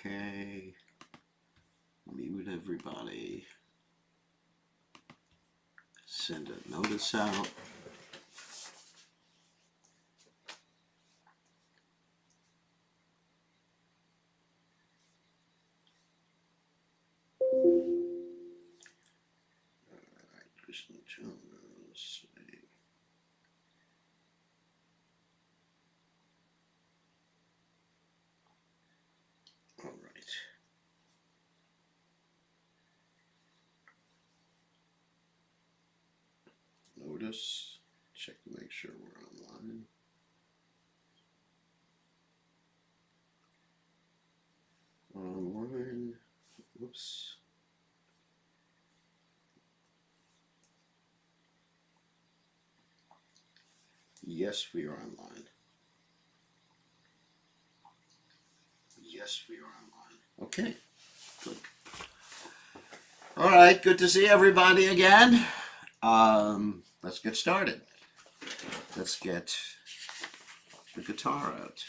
Okay. Mute everybody. Send a notice out. Krishna Jones. All right. Notice. Check to make sure we're online. Online. Whoops. Yes, we are online. Yes, we are online. Okay, good. All right, good to see everybody again. Let's get started. Let's get the guitar out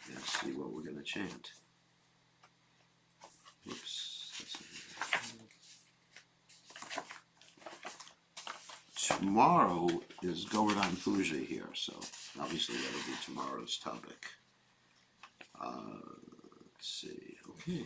and see what we're going to chant. Whoops. Tomorrow is Govardhan Puja here, so obviously that'll be tomorrow's topic. Let's see. Okay.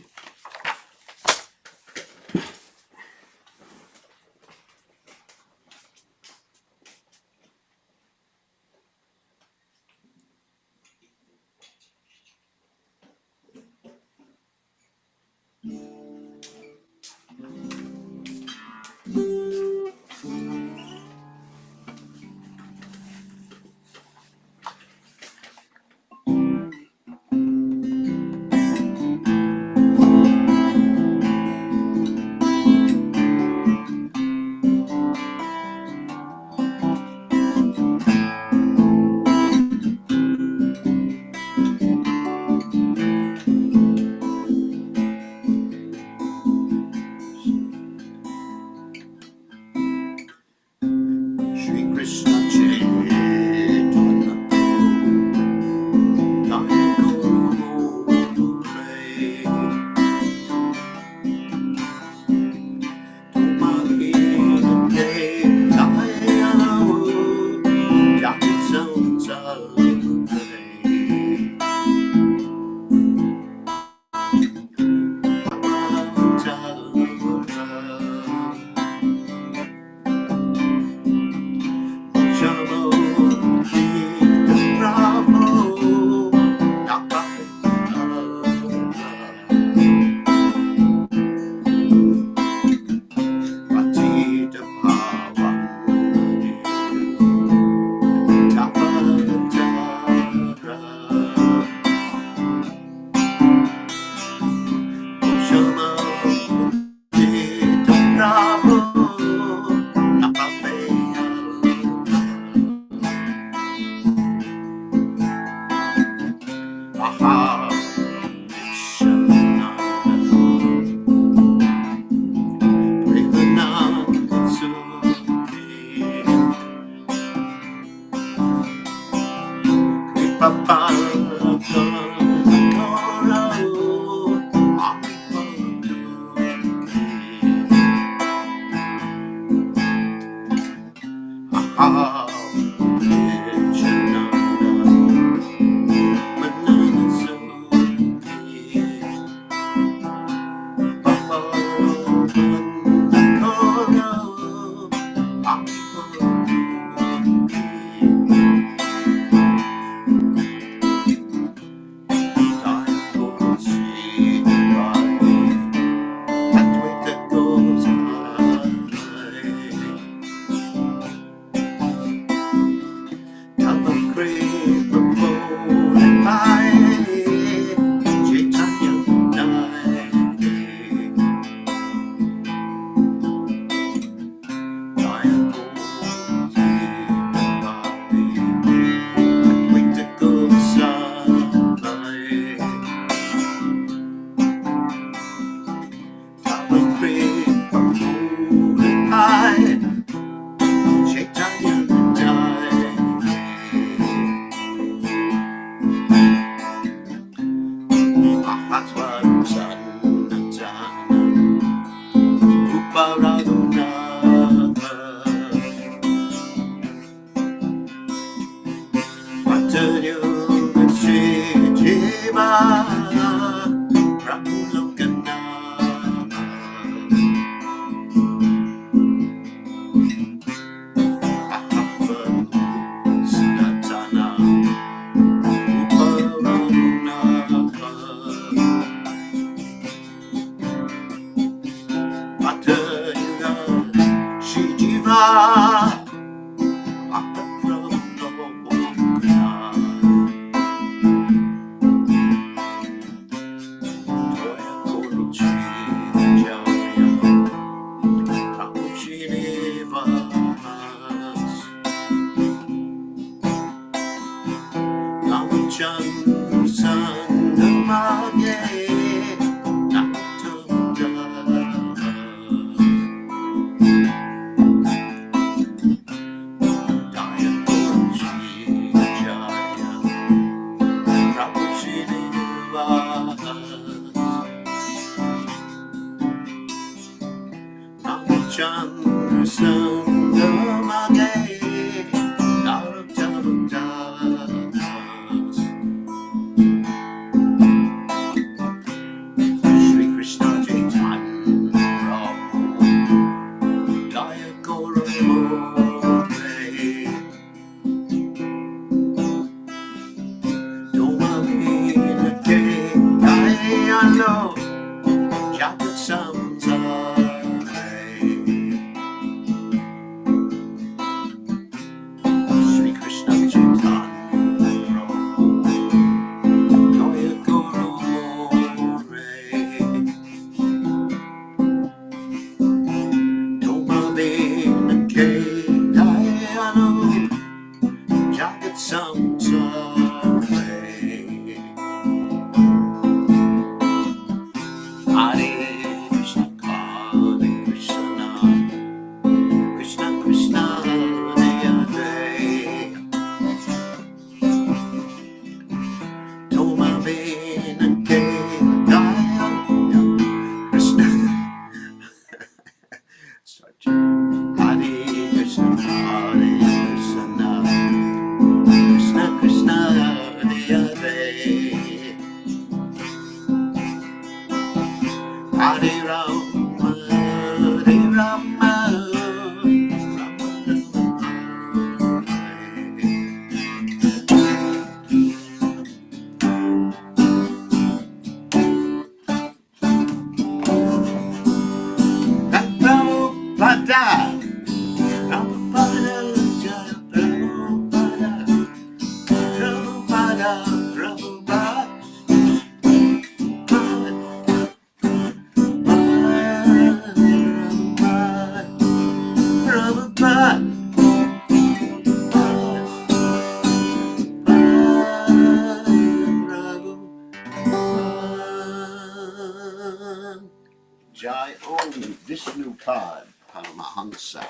Jai Om Vishnupad Paramahansa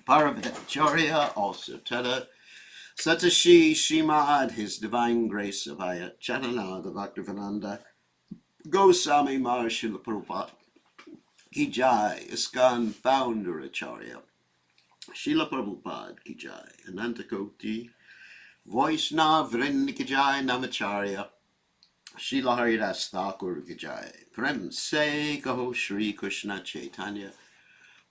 Paravacharya, also Teta Satashi Shimad, His Divine Grace Abhaya Charanada Bhaktivedanta Goswami Maharshila Prabhupada Ki Jai, ISKCON Founder Acharya Srila Prabhupada Ki Jai, Ananta Koti Vaishnava Vrind Ki Jai, Namacharya Srila Haridas Thakur Ki Jai, Prem Se Kaho Shri Krishna Chaitanya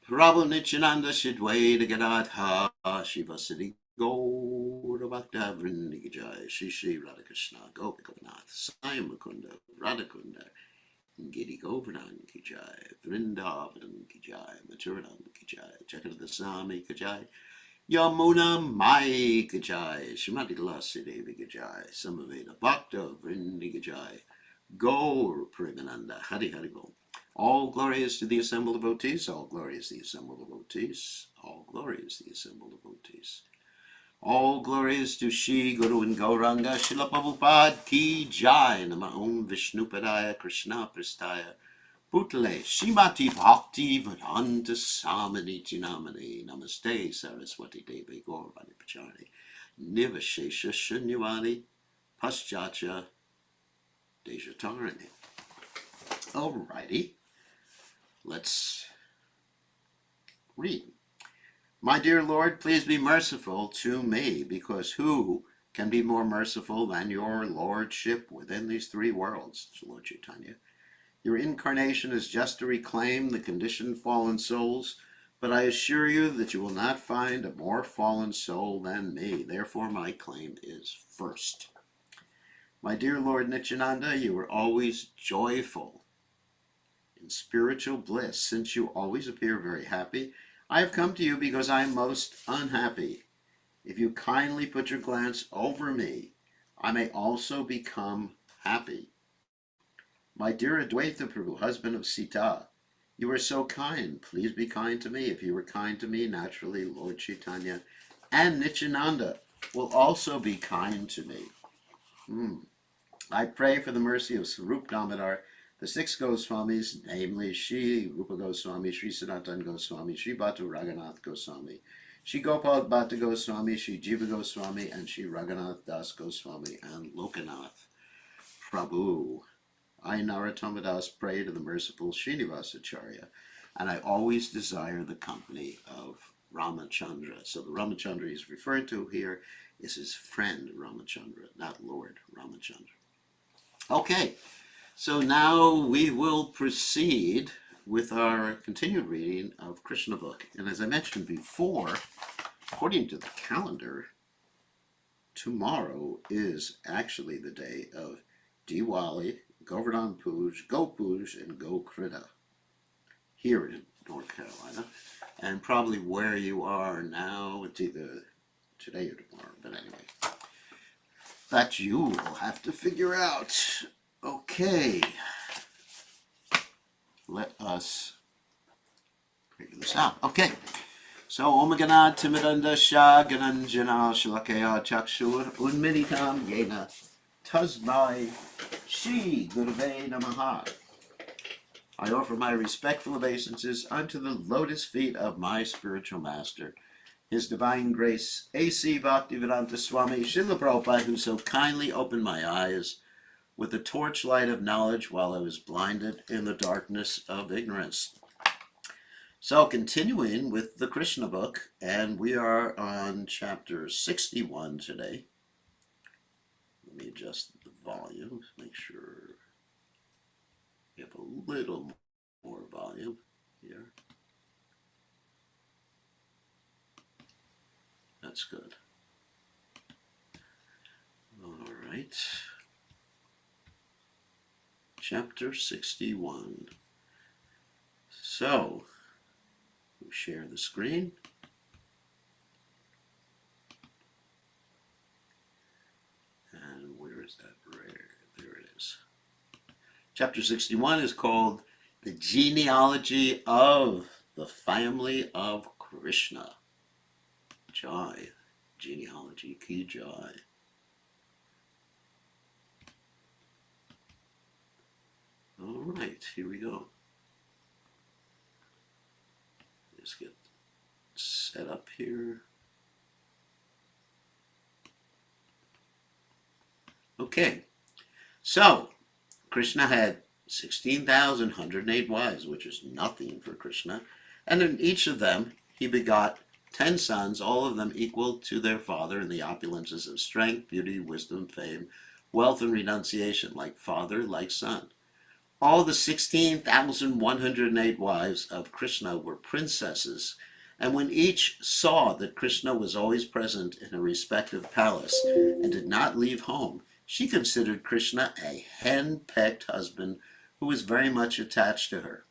Prabhu Nityananda Shidwaita Gadadha Shivasati Gaura Bhakta Vrind Ki Jai, Shri Shri Radhakrishna Gopikanath Sai Mukunda Radhakunda Giri Govardhan Ki Jai, Vrindavan Ki Jai, Mathuran Ki Jai, Jagadasami Ki Jai, Yamuna Mai Ki Jai, Shrimati Tulasi Devi Ki Jai, Samaveda Bhakta Vrindi Ki Jai, Gaur Premananda Hari Hari Bol. All glory is to the assembled devotees, all glory is the assembled devotees, all glory is the assembled devotees. All glory is to Shri Guru and Gauranga, Srila Prabhupada Ki Jai, Nama Om Vishnupadaya Krishna Pristaya Bhutale Shrimati Bhakti Vedanta Samaniti Namani Namaste Saraswati Devi Gauravani Pachari Nivashesha Shunyavani Paschatya Dejatarani. Alrighty, let's read. My dear Lord, please be merciful to me, because who can be more merciful than your lordship within these three worlds? Lord Chaitanya. Your incarnation is just to reclaim the conditioned fallen souls, but I assure you that you will not find a more fallen soul than me. Therefore, my claim is first. My dear Lord Nityananda, you are always joyful in spiritual bliss, since you always appear very happy. I have come to you because I am most unhappy. If you kindly put your glance over me, I may also become happy. My dear Advaita Prabhu, husband of Sita, you are so kind. Please be kind to me. If you were kind to me, naturally, Lord Chaitanya and Nityananda will also be kind to me. I pray for the mercy of Swarup Damodar, the six Goswamis, namely Shri Rupa Goswami, Shri Sanatan Goswami, Shri Bhakti Raghunath Goswami, Shri Gopal Bhatta Goswami, Shri Jiva Goswami, and Shri Raghunath Das Goswami, and Lokanath Prabhu. I, Narottama Das, pray to the merciful Srinivasacharya, and I always desire the company of Ramachandra. So the Ramachandra he's referring to here is his friend Ramachandra, not Lord Ramachandra. Okay, so now we will proceed with our continued reading of Krishna book. And as I mentioned before, according to the calendar, tomorrow is actually the day of Diwali, Govardhan Puj, Go Puj, and Go Krida here in North Carolina. And probably where you are now, it's either today or tomorrow, but anyway. That you will have to figure out. Okay. Let us figure this out. Okay. So, Om Ganad Timidanda Shah Gananjana Shalakaya Chakshur Unminitam Yena Tasmai Shri Gurve Namaha. I offer my respectful obeisances unto the lotus feet of my spiritual master, His Divine Grace, A.C. Bhaktivedanta Swami Srila Prabhupada, who so kindly opened my eyes with the torchlight of knowledge while I was blinded in the darkness of ignorance. So, continuing with the Krishna book, and we are on chapter 61 today. Let me adjust the volume, make sure we have a little more volume here. That's good. All right. Chapter 61. So, we'll share the screen. And where is that? There it is. Chapter 61 is called The Genealogy of the Family of Krishna. Jai. Genealogy ki jai. All right, here we go. Let's get set up here. Okay, so Krishna had 16,108 wives, which is nothing for Krishna, and in each of them he begot 10 sons, all of them equal to their father in the opulences of strength, beauty, wisdom, fame, wealth, and renunciation, like father, like son. All the 16,108 wives of Krishna were princesses, and when each saw that Krishna was always present in her respective palace and did not leave home, she considered Krishna a hen-pecked husband who was very much attached to her.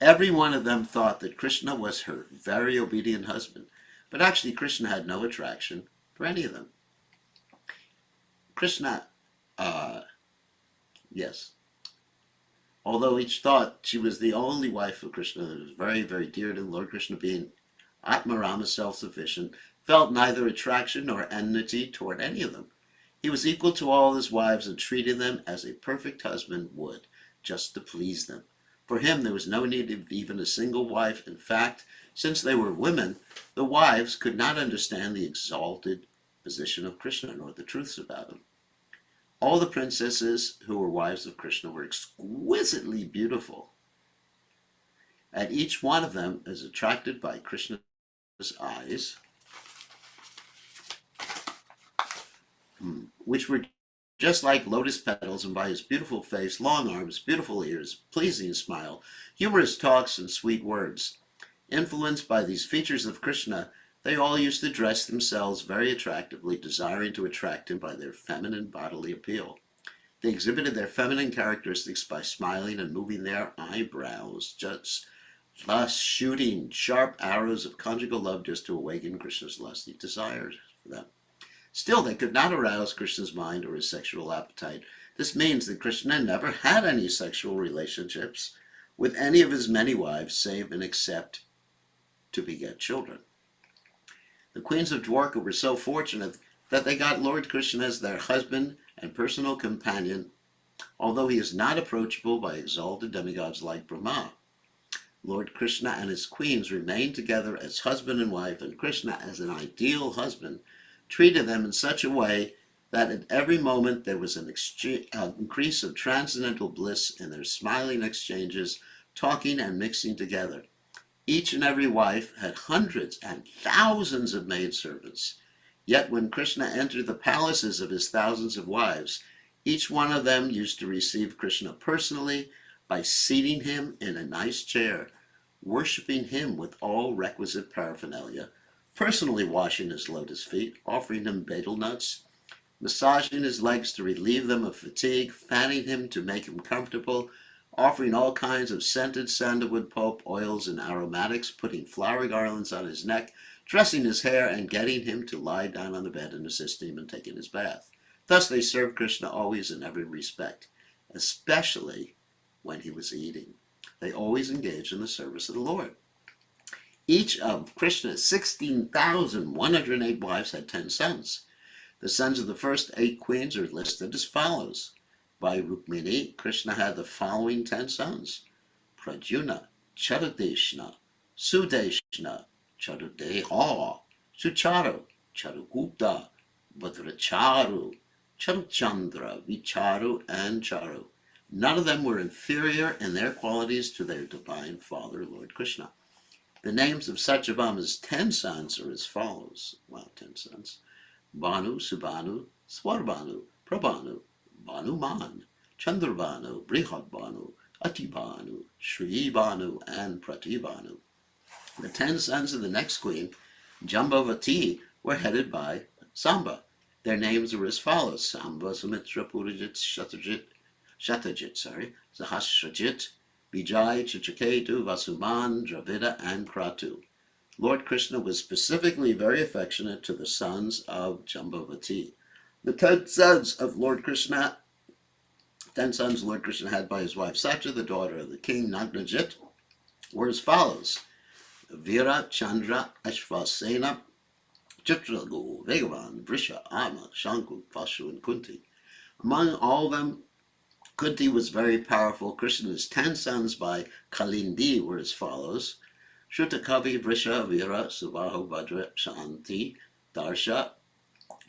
Every one of them thought that Krishna was her very obedient husband, but actually Krishna had no attraction for any of them. Krishna, yes, although each thought she was the only wife of Krishna that was very, very dear to Lord Krishna, being Atmarama, self-sufficient, felt neither attraction nor enmity toward any of them. He was equal to all his wives and treated them as a perfect husband would, just to please them. For him, there was no need of even a single wife. In fact, since they were women, the wives could not understand the exalted position of Krishna nor the truths about him. All the princesses who were wives of Krishna were exquisitely beautiful, and each one of them is attracted by Krishna's eyes, which were just like lotus petals, and by his beautiful face, long arms, beautiful ears, pleasing smile, humorous talks, and sweet words. Influenced by these features of Krishna, they all used to dress themselves very attractively, desiring to attract him by their feminine bodily appeal. They exhibited their feminine characteristics by smiling and moving their eyebrows, just thus shooting sharp arrows of conjugal love just to awaken Krishna's lusty desires for them. Still, they could not arouse Krishna's mind or his sexual appetite. This means that Krishna never had any sexual relationships with any of his many wives, save and except to beget children. The queens of Dwarka were so fortunate that they got Lord Krishna as their husband and personal companion, although he is not approachable by exalted demigods like Brahma. Lord Krishna and his queens remained together as husband and wife, and Krishna, as an ideal husband, treated them in such a way that at every moment there was an increase of transcendental bliss in their smiling exchanges, talking and mixing together. Each and every wife had hundreds and thousands of maidservants. Yet when Krishna entered the palaces of his thousands of wives, each one of them used to receive Krishna personally by seating him in a nice chair, worshiping him with all requisite paraphernalia, personally washing his lotus feet, offering him betel nuts, massaging his legs to relieve them of fatigue, fanning him to make him comfortable, offering all kinds of scented sandalwood pulp, oils, and aromatics, putting flower garlands on his neck, dressing his hair, and getting him to lie down on the bed and assist him in taking his bath. Thus they served Krishna always in every respect, especially when he was eating. They always engaged in the service of the Lord. Each of Krishna's 16,108 wives had 10 sons. The sons of the first 8 queens are listed as follows. By Rukmini, Krishna had the following 10 sons: Pradyumna, Charadeshna, Sudeshna, Charudeha, Sucharu, Charugupta, Bhadracharu, Charuchandra, Vicharu, and Charu. None of them were inferior in their qualities to their divine father, Lord Krishna. The names of Satyabhama's 10 sons are as follows. 10 sons. Bhanu, Subhanu, Swarbhanu, Prabhanu, Bhanuman, Chandrabhanu, Brihadbhanu, Atibhanu, Shribhanu, and Pratibhanu. The 10 sons of the next queen, Jambavati, were headed by Samba. Their names were as follows: Samba, Sumitra, Purajit, Shatajit, Sahasrajit, Vijay, Chitraketu, Vasuman, Dravida, and Kratu. Lord Krishna was specifically very affectionate to the sons of Jambavati. The 10 sons Lord Krishna had by his wife Satya, the daughter of the king Nagnajit, were as follows: Vira, Chandra, Ashvasena, Chitragu, Vegavan, Vrisha, Ama, Shanku, Vashu, and Kunti. Among all of them, Kunti was very powerful. Krishna's 10 sons by Kalindi were as follows: Shrutakavi, Vrisha, Vira, Subahu, Bhadra, Shanti, Darsha,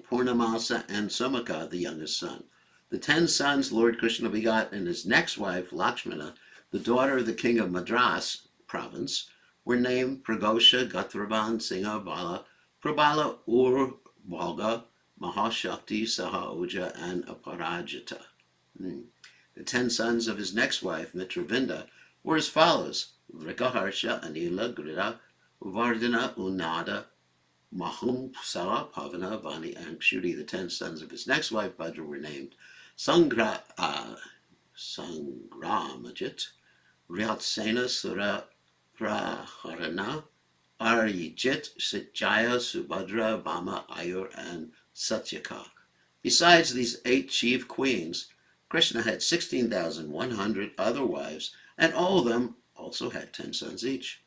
Purnamasa, and Somaka, the youngest son. The 10 sons Lord Krishna begot in his next wife, Lakshmana, the daughter of the king of Madras province, were named Pragosha, Gatravan, Singha, Bala, Prabala, Ur, Bhalga, Mahashakti, Sahaoja, and Aparajita. The 10 sons of his next wife, Mitravinda, were as follows: Vrikaharsha, Anila, Grida, Vardhana, Unada, Mahum, Sara, Pavana, Vani, and Kshuri. The 10 sons of his next wife, Bhadra, were named Sangramajit, Ryatsena, Sura, Praharana, Arijit, Sitjaya, Subhadra, Bama, Ayur, and Satyaka. Besides these 8 chief queens, Krishna had 16,100 other wives, and all of them also had 10 sons each.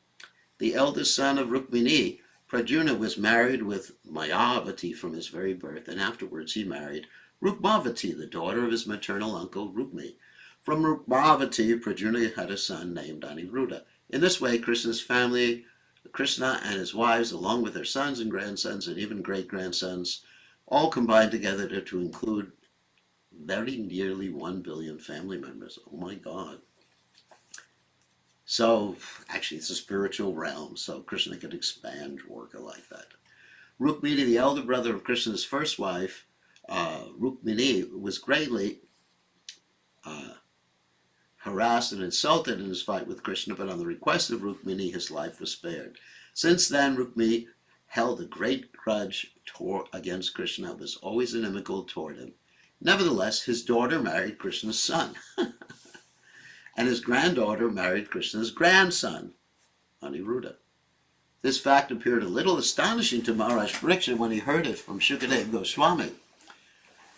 The eldest son of Rukmini, Pradyumna, was married with Mayavati from his very birth, and afterwards he married Rukmavati, the daughter of his maternal uncle Rukmi. From Rukmavati, Pradyumna had a son named Annirudha. In this way, Krishna and his wives, along with their sons and grandsons and even great-grandsons, all combined together to include very nearly 1 billion family members. Oh my God. So, actually, it's a spiritual realm, so Krishna could expand Dwarka like that. Rukmini, the elder brother of Krishna's first wife, Rukmini, was greatly harassed and insulted in his fight with Krishna, but on the request of Rukmini, his life was spared. Since then, Rukmini held a great grudge against Krishna, was always inimical toward him. Nevertheless, his daughter married Krishna's son, and his granddaughter married Krishna's grandson, Annirudha. This fact appeared a little astonishing to Maharaj Parikshit when he heard it from bkgoswami,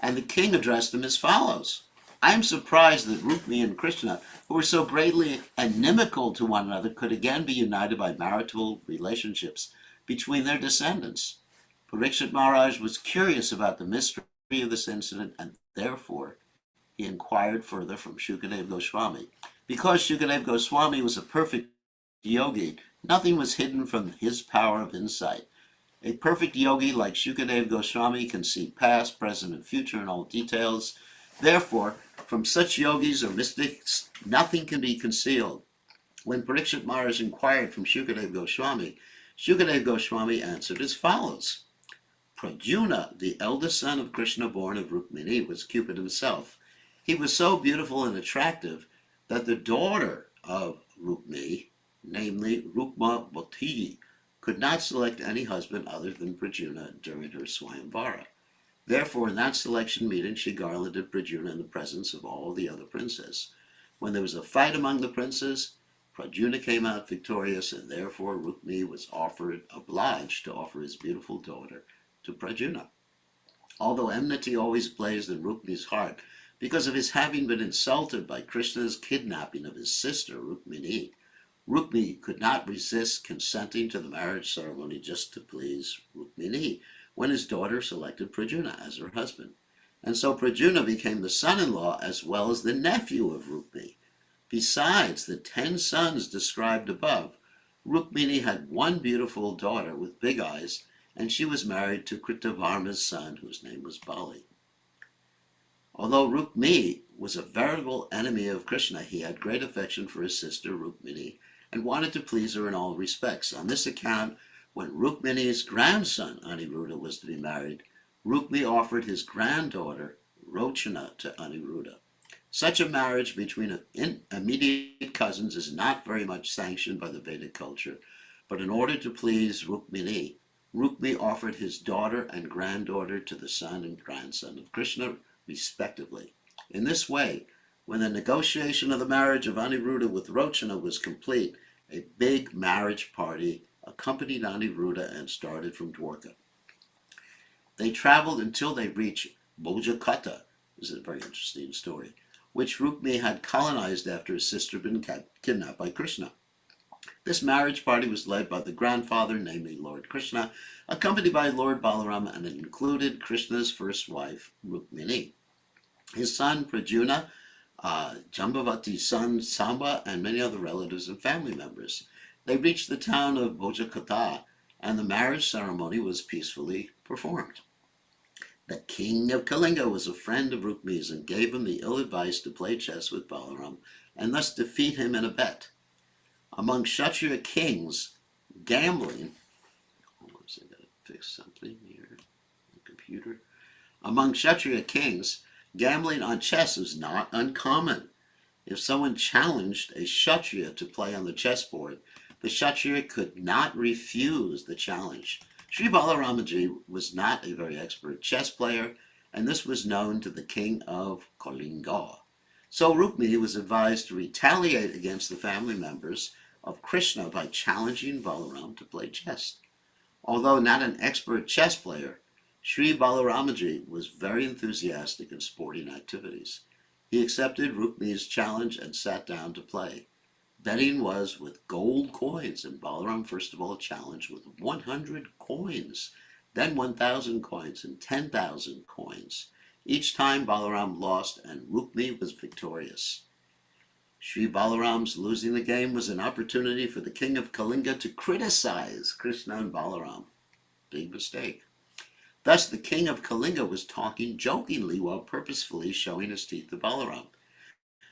and the king addressed him as follows: I am surprised that Rukmini and Krishna, who were so greatly inimical to one another, could again be united by marital relationships between their descendants. Parikshit Maharaj was curious about the mystery of this incident, and therefore he inquired further from Shukadeva Goswami. Because Shukadeva Goswami was a perfect yogi, nothing was hidden from his power of insight. A perfect yogi like Shukadeva Goswami can see past, present, and future in all details. Therefore, from such yogis or mystics, nothing can be concealed. When Parikshit Maharaj inquired from Shukadeva Goswami answered as follows. Pradyumna, the eldest son of Krishna born of Rukmini, was Cupid himself. He was so beautiful and attractive that the daughter of Rukmini, namely Rukmavati, could not select any husband other than Pradyumna during her Swayamvara. Therefore, in that selection meeting, she garlanded Pradyumna in the presence of all the other princes. When there was a fight among the princes, Pradyumna came out victorious, and therefore Rukmini was obliged to offer his beautiful daughter to Pradyumna. Although enmity always blazed in Rukmini's heart because of his having been insulted by Krishna's kidnapping of his sister Rukmini, Rukmini could not resist consenting to the marriage ceremony just to please Rukmini when his daughter selected Pradyumna as her husband. And so Pradyumna became the son-in-law as well as the nephew of Rukmini. Besides the 10 sons described above, Rukmini had one beautiful daughter with big eyes, and she was married to Kritavarma's son, whose name was Bali. Although Rukmini was a veritable enemy of Krishna, he had great affection for his sister Rukmini and wanted to please her in all respects. On this account, when Rukmini's grandson Annirudha was to be married, Rukmini offered his granddaughter Rochana to Annirudha. Such a marriage between immediate cousins is not very much sanctioned by the Vedic culture, but in order to please Rukmini, Rukmini offered his daughter and granddaughter to the son and grandson of Krishna, respectively. In this way, when the negotiation of the marriage of Annirudha with Rochana was complete, a big marriage party accompanied Annirudha and started from Dwarka. They traveled until they reached Bojakata. This is a very interesting story, which Rukmini had colonized after his sister had been kidnapped by Krishna. This marriage party was led by the grandfather, namely Lord Krishna, accompanied by Lord Balaram, and it included Krishna's first wife, Rukmini, his son Pradyumna, Jambavati's son Samba, and many other relatives and family members. They reached the town of Bojakata, and the marriage ceremony was peacefully performed. The king of Kalinga was a friend of Rukmini's and gave him the ill advice to play chess with Balaram and thus defeat him in a bet. Among Kshatriya kings, gambling, hold on, I gotta fix something here on the computer. Among Kshatriya kings, gambling on chess is not uncommon. If someone challenged a Kshatriya to play on the chessboard, the Kshatriya could not refuse the challenge. Sri Balaramaji was not a very expert chess player, and this was known to the king of Kalinga. So Rukmini was advised to retaliate against the family members of Krishna by challenging Balaram to play chess. Although not an expert chess player, Sri Balaramaji was very enthusiastic in sporting activities. He accepted Rukmini's challenge and sat down to play. Betting was with gold coins, and Balaram first of all challenged with 100 coins, then 1,000 coins, and 10,000 coins. Each time Balaram lost and Rukmini was victorious. Sri Balaram's losing the game was an opportunity for the king of Kalinga to criticize Krishna and Balaram. Big mistake. Thus the king of Kalinga was talking jokingly while purposefully showing his teeth to Balaram.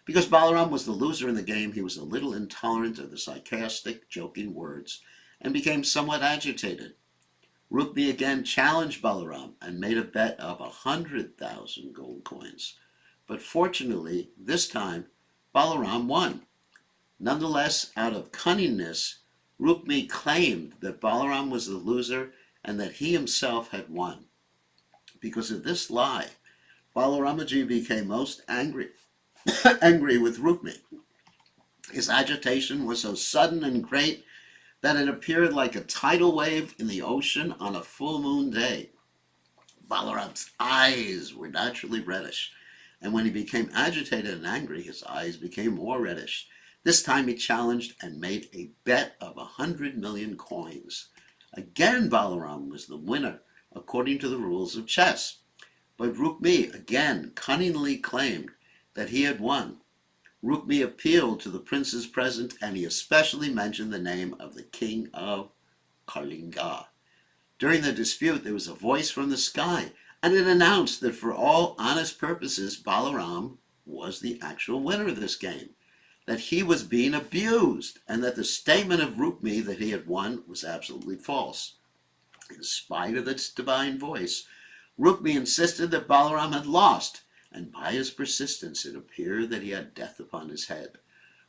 Because Balaram was the loser in the game, he was a little intolerant of the sarcastic, joking words and became somewhat agitated. Rukmini again challenged Balaram and made a bet of 100,000 gold coins. But fortunately, this time, Balaram won. Nonetheless, out of cunningness, Rukmini claimed that Balaram was the loser and that he himself had won. Because of this lie, Balaramaji became most angry with Rukmini. His agitation was so sudden and great that it appeared like a tidal wave in the ocean on a full moon day. Balaram's eyes were naturally reddish, and when he became agitated and angry, his eyes became more reddish. This time he challenged and made a bet of 100 million coins. Again Balaram was the winner, according to the rules of chess. But Rukmi again cunningly claimed that he had won. Rukmi appealed to the princes present, and he especially mentioned the name of the king of Kalinga. During the dispute, there was a voice from the sky, and it announced that for all honest purposes, Balaram was the actual winner of this game, that he was being abused, and that the statement of Rukmi that he had won was absolutely false. In spite of its divine voice, Rukmi insisted that Balaram had lost, and by his persistence it appeared that he had death upon his head.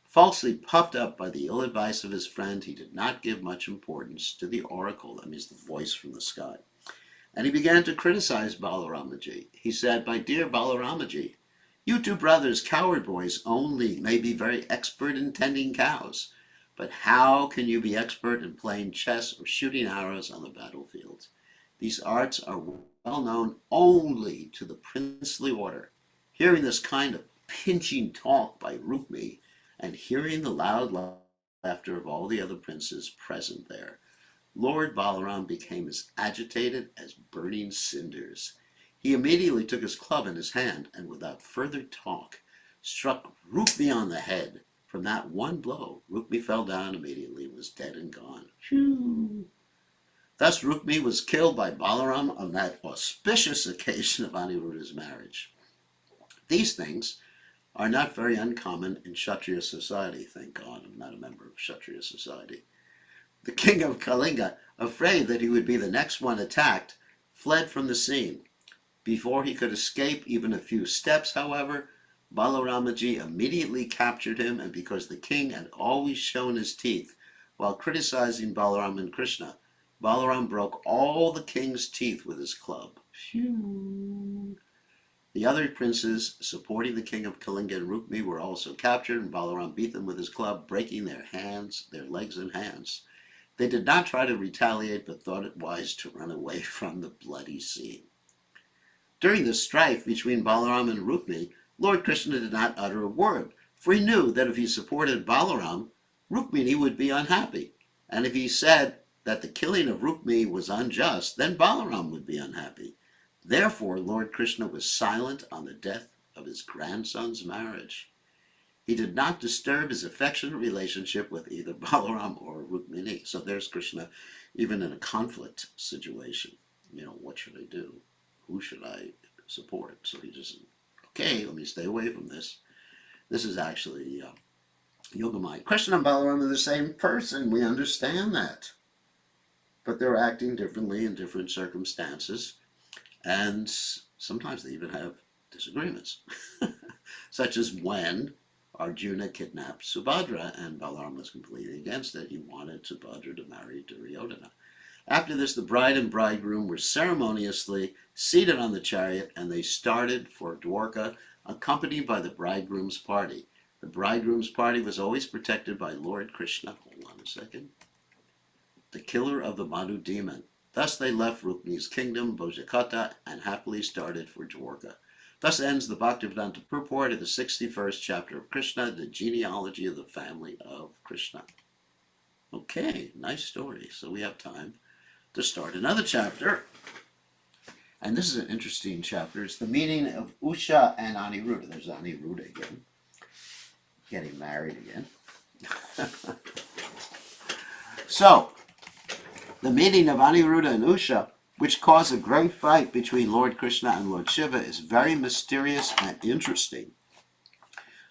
Falsely puffed up by the ill advice of his friend, he did not give much importance to the oracle, that means the voice from the sky. And he began to criticize Balaramaji. He said, "My dear Balaramaji, you two brothers, coward boys only, may be very expert in tending cows, but how can you be expert in playing chess or shooting arrows on the battlefield? These arts are well known only to the princely order." Hearing this kind of pinching talk by Rukmi, and hearing the loud laughter of all the other princes present there, Lord Balaram became as agitated as burning cinders. He immediately took his club in his hand, and without further talk, struck Rukmi on the head. From that one blow, Rukmi fell down immediately and was dead and gone. Phew. Thus Rukmi was killed by Balaram on that auspicious occasion of Annirudha's marriage. These things are not very uncommon in Kshatriya society. Thank God I'm not a member of Kshatriya society. The king of Kalinga, afraid that he would be the next one attacked, fled from the scene. Before he could escape even a few steps, however, Balaramaji immediately captured him, and because the king had always shown his teeth while criticizing Balaram and Krishna, Balaram broke all the king's teeth with his club. Phew. The other princes supporting the king of Kalinga and Rukmi were also captured, and Balaram beat them with his club, breaking their legs and hands. They did not try to retaliate, but thought it wise to run away from the bloody scene. During the strife between Balaram and Rukmi, Lord Krishna did not utter a word, for he knew that if he supported Balaram, Rukmini would be unhappy, and if he said that the killing of Rukmi was unjust, then Balaram would be unhappy. Therefore, Lord Krishna was silent on the death of his grandson's marriage. He did not disturb his affectionate relationship with either Balaram or Rukmini. So there's Krishna, even in a conflict situation. What should I do? Who should I support? So he just, okay, let me stay away from this. This is actually Yogamaya. Krishna and Balaram are the same person. We understand that. But they're acting differently in different circumstances. And sometimes they even have disagreements, such as when Arjuna kidnapped Subhadra and Balaram was completely against it. He wanted Subhadra to marry Duryodhana. After this, the bride and bridegroom were ceremoniously seated on the chariot, and they started for Dwarka, accompanied by the bridegroom's party. The bridegroom's party was always protected by Lord Krishna. Hold on a second. The killer of the Madhu demon. Thus they left Rukmi's kingdom, Bhojakata, and happily started for Dwarka. Thus ends the Bhaktivedanta purport of the 61st chapter of Krishna, the genealogy of the family of Krishna. Okay, nice story. So we have time to start another chapter. And this is an interesting chapter. It's the meeting of Usha and Annirudha. There's Annirudha again. Getting married again. So, the meeting of Annirudha and Usha, which caused a great fight between Lord Krishna and Lord Shiva, is very mysterious and interesting.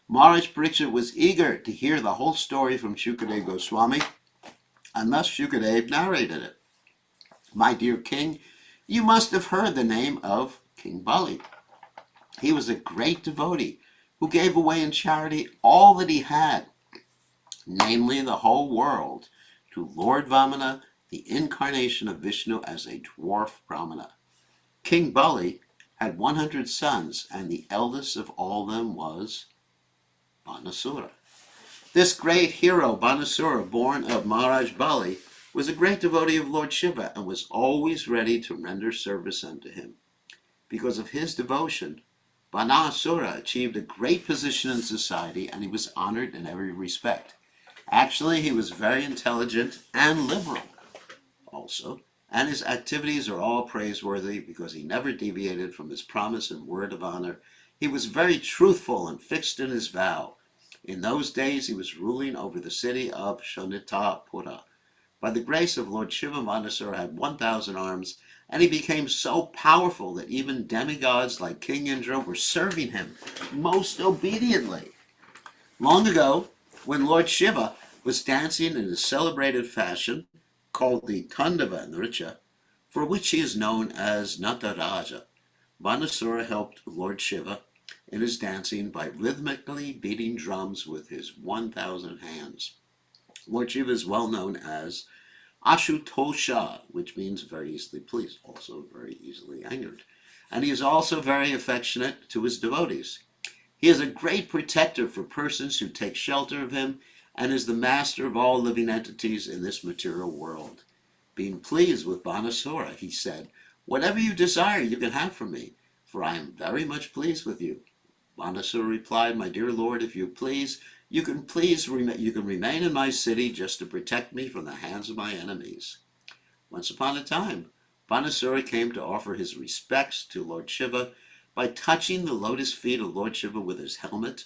Maharaj Parikshit was eager to hear the whole story from Shukadeva Goswami, and thus Shukadeva narrated it. My dear king, you must have heard the name of King Bali. He was a great devotee who gave away in charity all that he had, namely the whole world, to Lord Vamana, the incarnation of Vishnu as a dwarf Brahmana. King Bali had 100 sons, and the eldest of all them was Banasura. This great hero, Banasura, born of Maharaj Bali, was a great devotee of Lord Shiva and was always ready to render service unto him. Because of his devotion, Banasura achieved a great position in society, and he was honored in every respect. Actually, he was very intelligent and liberal. Also, and his activities are all praiseworthy because he never deviated from his promise and word of honor. He was very truthful and fixed in his vow. In those days he was ruling over the city of Shonitapura. By the grace of Lord Shiva, Manasura had 1,000 arms, and he became so powerful that even demigods like King Indra were serving him most obediently. Long ago, when Lord Shiva was dancing in a celebrated fashion called the Tandava Nritya, for which he is known as Nataraja, Banasura helped Lord Shiva in his dancing by rhythmically beating drums with his 1,000 hands. Lord Shiva is well known as Ashutosha, which means very easily pleased, also very easily angered. And he is also very affectionate to his devotees. He is a great protector for persons who take shelter of him and is the master of all living entities in this material world. Being pleased with Banasura, he said, "Whatever you desire you can have from me, for I am very much pleased with you." Banasura replied, "My dear Lord, if you please, you can remain in my city just to protect me from the hands of my enemies." Once upon a time, Banasura came to offer his respects to Lord Shiva by touching the lotus feet of Lord Shiva with his helmet,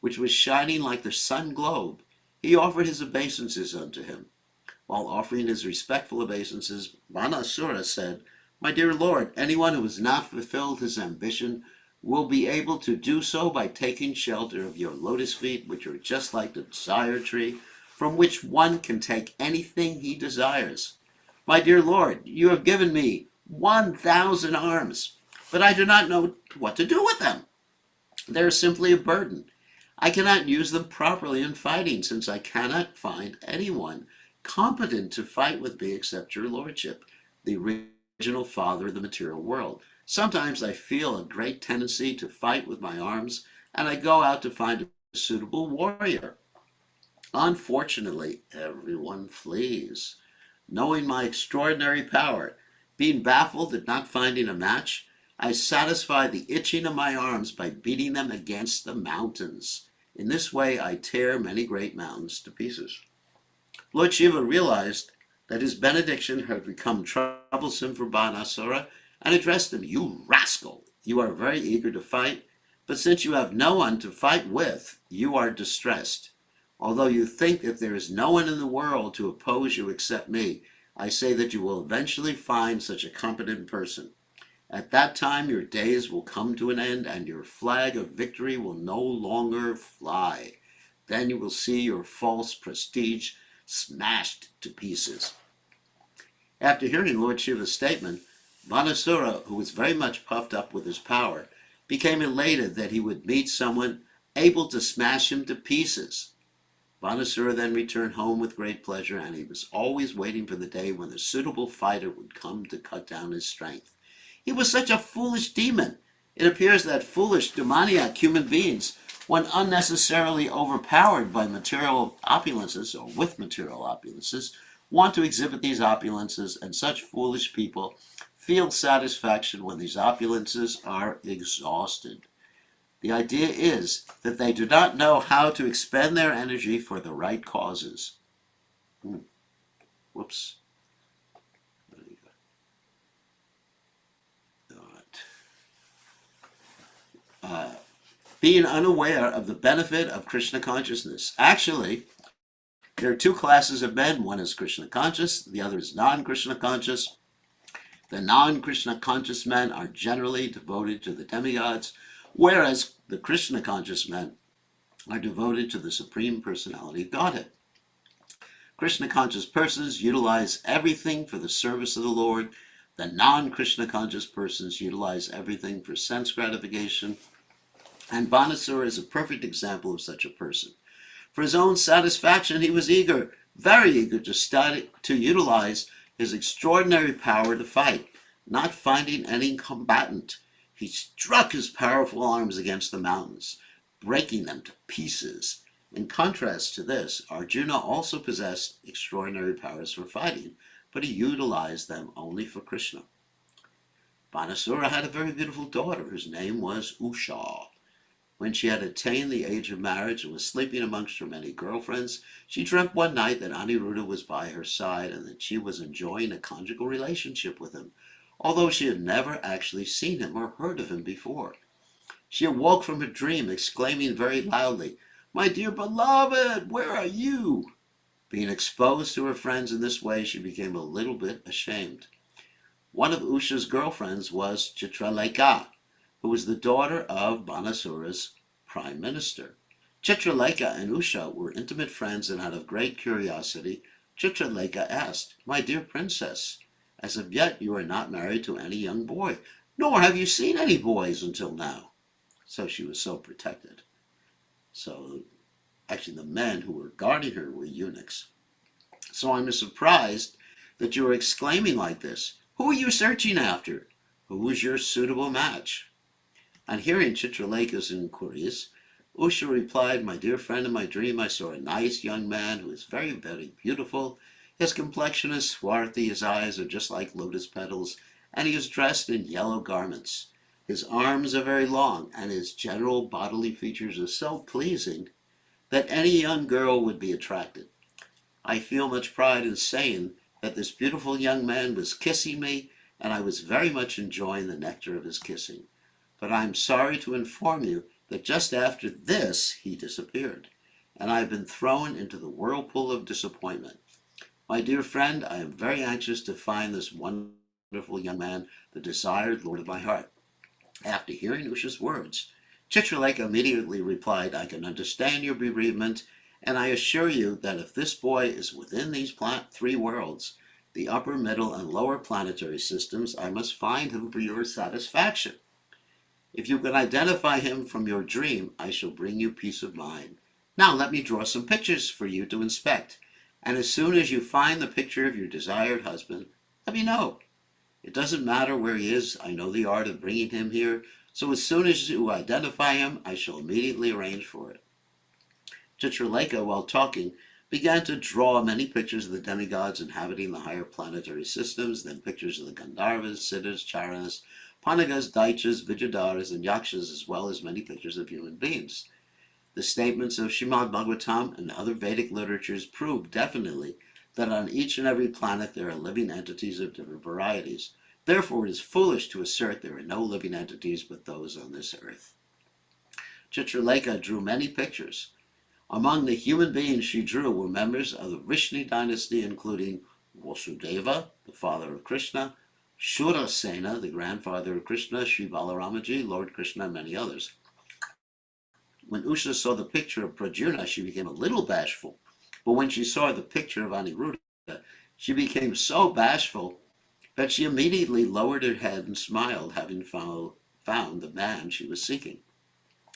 which was shining like the sun globe. He offered his obeisances unto him. While offering his respectful obeisances, Banasura said, "My dear Lord, anyone who has not fulfilled his ambition will be able to do so by taking shelter of your lotus feet, which are just like the desire tree, from which one can take anything he desires. My dear Lord, you have given me 1,000 arms, but I do not know what to do with them. They are simply a burden. I cannot use them properly in fighting, since I cannot find anyone competent to fight with me except your lordship, the original father of the material world. Sometimes I feel a great tendency to fight with my arms, and I go out to find a suitable warrior. Unfortunately, everyone flees. Knowing my extraordinary power, being baffled at not finding a match, I satisfy the itching of my arms by beating them against the mountains. In this way, I tear many great mountains to pieces." Lord Shiva realized that his benediction had become troublesome for Banasura and addressed him, "You rascal, you are very eager to fight, but since you have no one to fight with, you are distressed. Although you think that there is no one in the world to oppose you except me, I say that you will eventually find such a competent person. At that time your days will come to an end and your flag of victory will no longer fly. Then you will see your false prestige smashed to pieces." After hearing Lord Shiva's statement, Banasura, who was very much puffed up with his power, became elated that he would meet someone able to smash him to pieces. Banasura then returned home with great pleasure, and he was always waiting for the day when the suitable fighter would come to cut down his strength. He was such a foolish demon. It appears that foolish, demoniac human beings, when unnecessarily overpowered by material opulences or with material opulences, want to exhibit these opulences, and such foolish people feel satisfaction when these opulences are exhausted. The idea is that they do not know how to expend their energy for the right causes. Whoops. Being unaware of the benefit of Krishna consciousness. Actually, there are two classes of men. One is Krishna conscious, the other is non-Krishna conscious. The non-Krishna conscious men are generally devoted to the demigods, whereas the Krishna conscious men are devoted to the Supreme Personality of Godhead. Krishna conscious persons utilize everything for the service of the Lord. The non-Krishna conscious persons utilize everything for sense gratification. And Banasura is a perfect example of such a person. For his own satisfaction, he was eager, very eager to utilize his extraordinary power to fight. Not finding any combatant, he struck his powerful arms against the mountains, breaking them to pieces. In contrast to this, Arjuna also possessed extraordinary powers for fighting, but he utilized them only for Krishna. Banasura had a very beautiful daughter whose name was Usha. When she had attained the age of marriage and was sleeping amongst her many girlfriends, she dreamt one night that Annirudha was by her side and that she was enjoying a conjugal relationship with him, although she had never actually seen him or heard of him before. She awoke from her dream, exclaiming very loudly, "My dear beloved, where are you?" Being exposed to her friends in this way, she became a little bit ashamed. One of Usha's girlfriends was Chitraleka, who was the daughter of Banasura's prime minister. Chitraleka and Usha were intimate friends, and out of great curiosity, Chitraleka asked, "My dear princess, as of yet you are not married to any young boy, nor have you seen any boys until now." So she was so protected. So actually the men who were guarding her were eunuchs. "So I'm surprised that you are exclaiming like this. Who are you searching after? Who is your suitable match?" On hearing Chitraleka's inquiries, Usha replied, "My dear friend, in my dream I saw a nice young man who is very, very beautiful. His complexion is swarthy, his eyes are just like lotus petals, and he is dressed in yellow garments. His arms are very long, and his general bodily features are so pleasing that any young girl would be attracted. I feel much pride in saying that this beautiful young man was kissing me, and I was very much enjoying the nectar of his kissing. But I am sorry to inform you that just after this he disappeared, and I have been thrown into the whirlpool of disappointment. My dear friend, I am very anxious to find this wonderful young man, the desired lord of my heart." After hearing Usha's words, Chitraleka immediately replied, "I can understand your bereavement, and I assure you that if this boy is within these three worlds, the upper, middle, and lower planetary systems, I must find him for your satisfaction. If you can identify him from your dream, I shall bring you peace of mind. Now let me draw some pictures for you to inspect, and as soon as you find the picture of your desired husband, let me know. It doesn't matter where he is, I know the art of bringing him here, so as soon as you identify him, I shall immediately arrange for it." Chitraleka, while talking, began to draw many pictures of the demigods inhabiting the higher planetary systems, then pictures of the Gandharvas, Siddhas, Charanas, Panagas, Daityas, Vidyadharas, and Yakshas, as well as many pictures of human beings. The statements of Srimad Bhagavatam and other Vedic literatures prove definitely that on each and every planet there are living entities of different varieties. Therefore, it is foolish to assert there are no living entities but those on this earth. Chitraleka drew many pictures. Among the human beings she drew were members of the Vrishni dynasty, including Vasudeva, the father of Krishna, Shurasena, the grandfather of Krishna, Sri Balaramaji, Lord Krishna, and many others. When Usha saw the picture of Prajuna, she became a little bashful. But when she saw the picture of Annirudha, she became so bashful that she immediately lowered her head and smiled, having found the man she was seeking.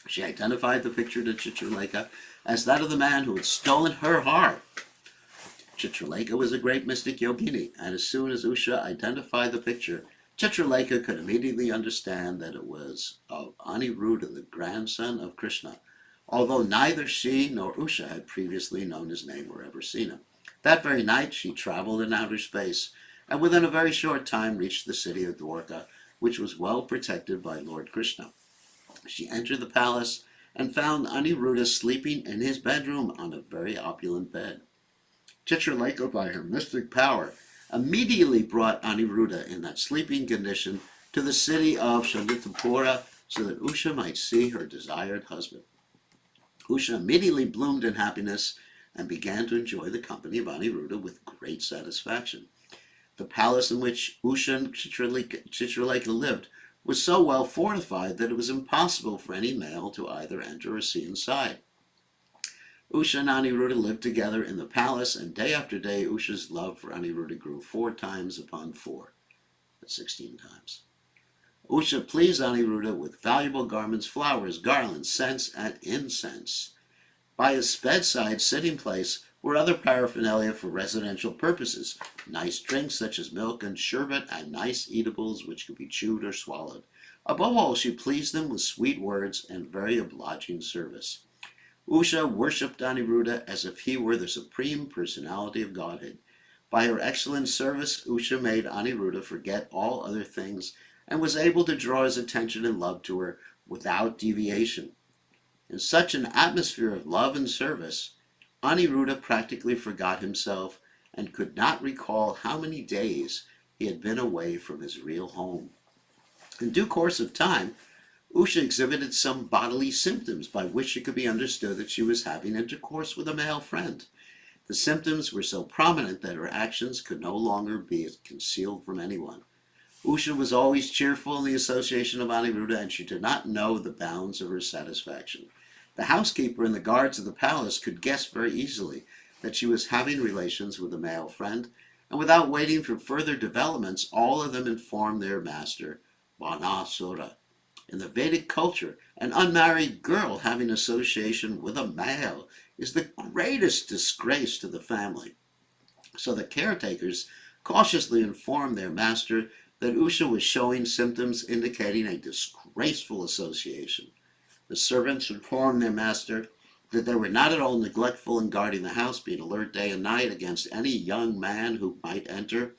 She identified the picture to Chitraleka as that of the man who had stolen her heart. Chitraleka was a great mystic yogini, and as soon as Usha identified the picture, Chitraleka could immediately understand that it was of Annirudha, the grandson of Krishna, although neither she nor Usha had previously known his name or ever seen him. That very night she traveled in outer space, and within a very short time reached the city of Dwarka, which was well protected by Lord Krishna. She entered the palace and found Annirudha sleeping in his bedroom on a very opulent bed. Chitraleka, by her mystic power, immediately brought Annirudha in that sleeping condition to the city of Shanditapura so that Usha might see her desired husband. Usha immediately bloomed in happiness and began to enjoy the company of Annirudha with great satisfaction. The palace in which Usha and Chitraleka lived was so well fortified that it was impossible for any male to either enter or see inside. Usha and Annirudha lived together in the palace, and day after day Usha's love for Annirudha grew 4 times upon 4. That's 16 times. Usha pleased Annirudha with valuable garments, flowers, garlands, scents, and incense. By his bedside sitting place were other paraphernalia for residential purposes, nice drinks such as milk and sherbet, and nice eatables which could be chewed or swallowed. Above all, she pleased him with sweet words and very obliging service. Usha worshipped Annirudha as if he were the supreme personality of Godhead. By her excellent service, Usha made Annirudha forget all other things and was able to draw his attention and love to her without deviation. In such an atmosphere of love and service, Annirudha practically forgot himself and could not recall how many days he had been away from his real home. In due course of time, Usha exhibited some bodily symptoms by which it could be understood that she was having intercourse with a male friend. The symptoms were so prominent that her actions could no longer be concealed from anyone. Usha was always cheerful in the association of Annirudha, and she did not know the bounds of her satisfaction. The housekeeper and the guards of the palace could guess very easily that she was having relations with a male friend, and without waiting for further developments, all of them informed their master, Banasura. In the Vedic culture, an unmarried girl having association with a male is the greatest disgrace to the family. So the caretakers cautiously informed their master that Usha was showing symptoms indicating a disgraceful association. The servants informed their master that they were not at all neglectful in guarding the house, being alert day and night against any young man who might enter.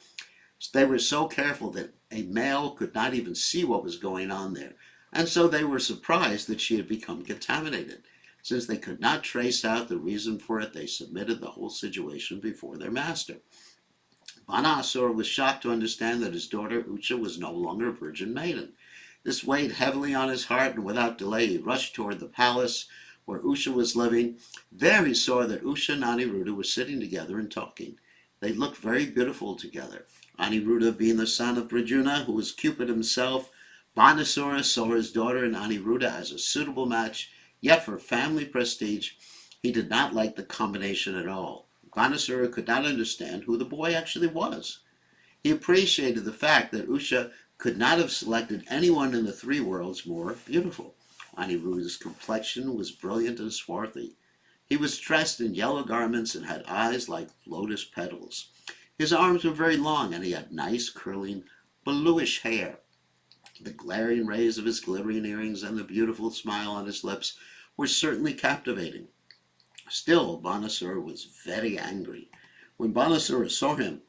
They were so careful that a male could not even see what was going on there, and so they were surprised that she had become contaminated. Since they could not trace out the reason for it, they submitted the whole situation before their master. Banasura was shocked to understand that his daughter Usha was no longer a virgin maiden. This weighed heavily on his heart, and without delay he rushed toward the palace where Usha was living. There he saw that Usha and Annirudha were sitting together and talking. They looked very beautiful together. Annirudha being the son of Arjuna, who was Cupid himself, Banasura saw his daughter and Annirudha as a suitable match, yet for family prestige, he did not like the combination at all. Banasura could not understand who the boy actually was. He appreciated the fact that Usha could not have selected anyone in the three worlds more beautiful. Anirudha's complexion was brilliant and swarthy. He was dressed in yellow garments and had eyes like lotus petals. His arms were very long, and he had nice curling bluish hair. The glaring rays of his glittering earrings and the beautiful smile on his lips were certainly captivating. Still, Banasura was very angry. When Banasura saw him,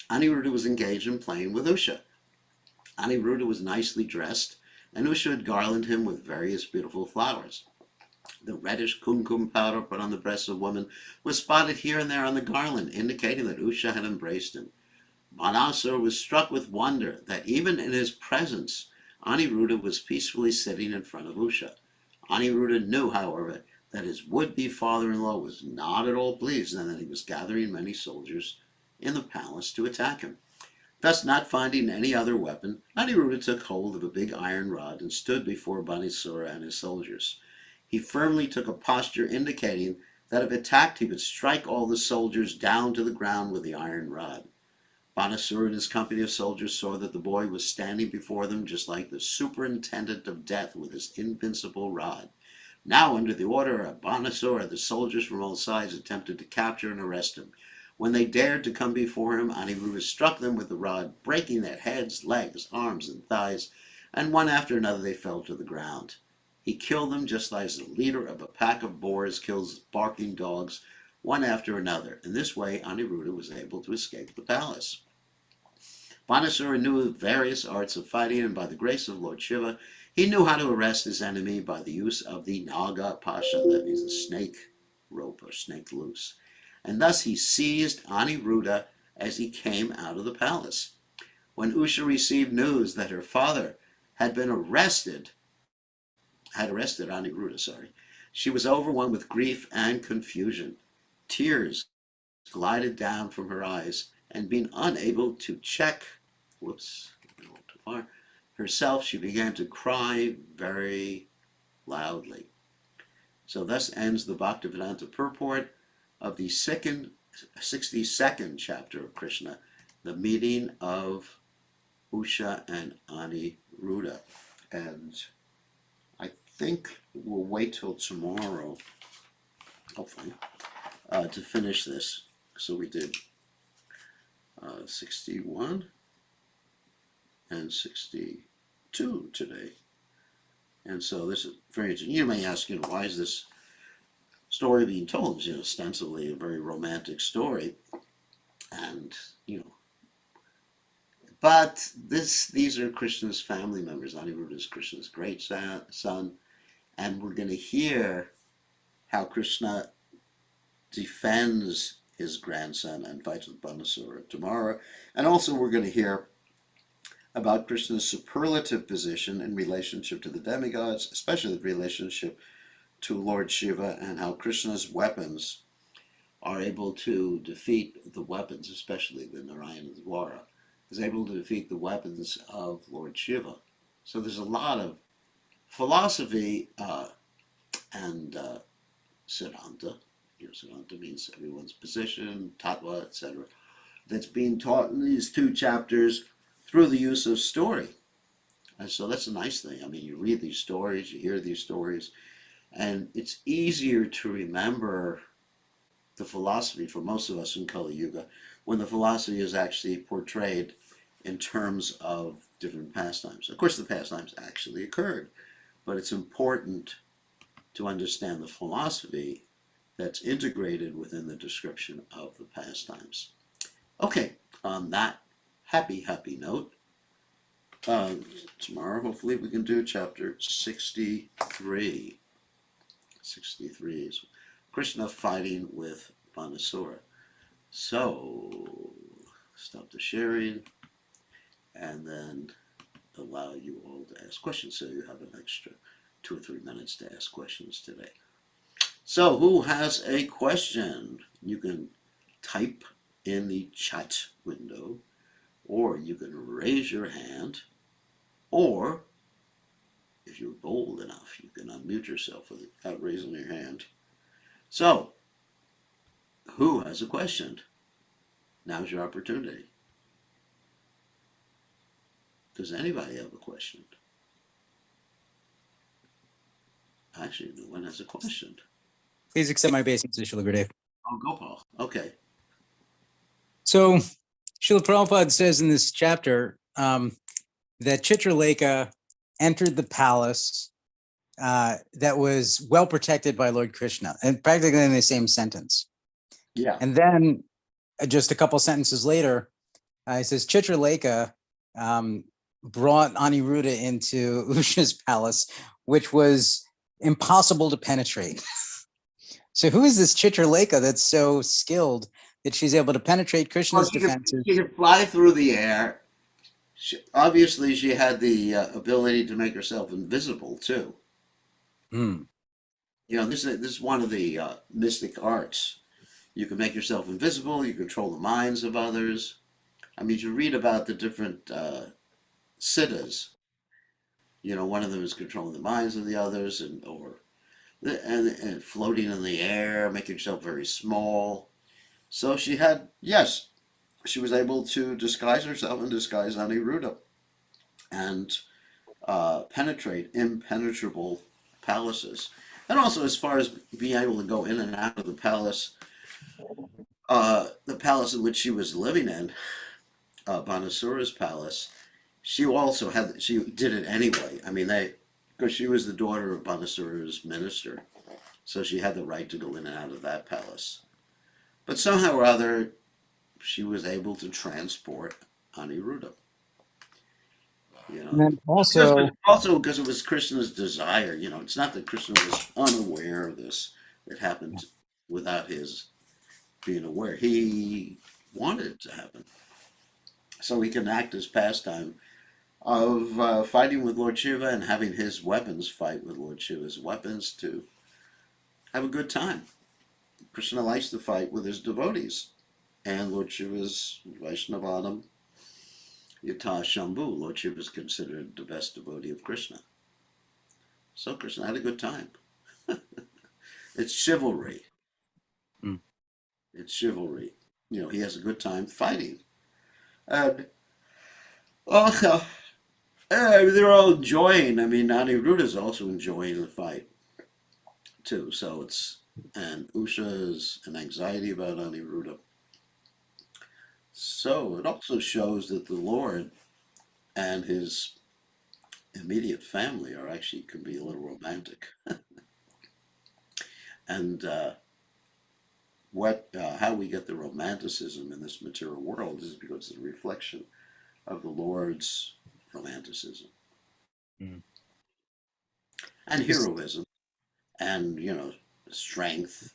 Annirudha was engaged in playing with Usha. Annirudha was nicely dressed, and Usha had garlanded him with various beautiful flowers. The reddish kumkum powder put on the breasts of women was spotted here and there on the garland, indicating that Usha had embraced him. Banasura was struck with wonder that even in his presence, Annirudha was peacefully sitting in front of Usha. Annirudha knew, however, that his would-be father-in-law was not at all pleased, and that he was gathering many soldiers in the palace to attack him. Thus, not finding any other weapon, Annirudha took hold of a big iron rod and stood before Banasura and his soldiers. He firmly took a posture indicating that if attacked he would strike all the soldiers down to the ground with the iron rod. Banasura and his company of soldiers saw that the boy was standing before them just like the superintendent of death with his invincible rod. Now, under the order of Banasura, the soldiers from all sides attempted to capture and arrest him. When they dared to come before him, Annirudha struck them with the rod, breaking their heads, legs, arms, and thighs, and one after another they fell to the ground. He killed them just like the leader of a pack of boars kills barking dogs, one after another. In this way, Annirudha was able to escape the palace. Banasura knew various arts of fighting, and by the grace of Lord Shiva, he knew how to arrest his enemy by the use of the Naga Pasha, that means the snake rope or snake loose. And thus he seized Annirudha as he came out of the palace. When Usha received news that her father had arrested Annirudha, she was overwhelmed with grief and confusion. Tears glided down from her eyes, and being unable to check, herself, she began to cry very loudly. So thus ends the Bhaktivedanta purport of the 62nd chapter of Krishna, the meeting of Usha and Annirudha. And I think we'll wait till tomorrow, hopefully, to finish this. So we did 61 and 62 today. And so this is very interesting. You may ask, why is this story being told? It's, ostensibly a very romantic story. And, but these are Krishna's family members. Annirudha is Krishna's great son. And we're going to hear how Krishna defends his grandson and fights with Banasura tomorrow. And also we're going to hear about Krishna's superlative position in relationship to the demigods, especially the relationship to Lord Shiva, and how Krishna's weapons are able to defeat the weapons, especially the Narayana Dwara, is able to defeat the weapons of Lord Shiva. So there's a lot of philosophy and Siddhanta. Siddhanta means everyone's position, tattva, etc. That's being taught in these two chapters through the use of story. And so that's a nice thing. I mean, you read these stories, you hear these stories, and it's easier to remember the philosophy for most of us in Kali Yuga when the philosophy is actually portrayed in terms of different pastimes. Of course, the pastimes actually occurred, but it's important to understand the philosophy that's integrated within the description of the pastimes. Okay, on that happy note, tomorrow hopefully we can do chapter 63. 63 is Krishna fighting with Banasura. So, stop the sharing and then allow you all to ask questions, so you have an extra 2 or 3 minutes to ask questions today. So, who has a question? You can type in the chat window, or you can raise your hand, or if you're bold enough, you can unmute yourself without raising your hand. So, who has a question? Now's your opportunity. Does anybody have a question? Actually, no one has a question. Please accept my obeisance, Srila Gurudev. Oh, Gopal. Okay. So, Srila Prabhupada says in this chapter that Chitralekha entered the palace that was well protected by Lord Krishna, and practically in the same sentence. Yeah. And then just a couple sentences later, it says Chitralekha brought Aniruddha into Usha's palace, which was impossible to penetrate. So who is this Chitralekha that's so skilled that she's able to penetrate Krishna's defenses? She could fly through the air. Obviously, she had the ability to make herself invisible, too. This is one of the mystic arts. You can make yourself invisible, you control the minds of others. I mean, you read about the different siddhas. One of them is controlling the minds of the others, and floating in the air, making yourself very small. So she was able to disguise herself and disguise Aniruddha and penetrate impenetrable palaces. And also, as far as being able to go in and out of the palace in which she was living in, Banasura's palace, she did it anyway. I mean, because she was the daughter of Banasura's minister, so she had the right to go in and out of that palace. But somehow or other, she was able to transport Aniruddha. And then also because it was Krishna's desire. It's not that Krishna was unaware of this. It happened without his being aware. He wanted it to happen, so he can act as pastime of fighting with Lord Shiva and having his weapons fight with Lord Shiva's weapons to have a good time. Krishna likes to fight with his devotees, and Lord Shiva's Vaishnavanam Yata Shambhu. Lord Shiva is considered the best devotee of Krishna. So Krishna had a good time. It's chivalry. It's chivalry. He has a good time fighting. And also, they're all enjoying. I mean, Aniruddha is also enjoying the fight, too. So and Usha is an anxiety about Aniruddha. So it also shows that the Lord and his immediate family can be a little romantic. And how we get the romanticism in this material world is because of the reflection of the Lord's romanticism. and heroism and, strength.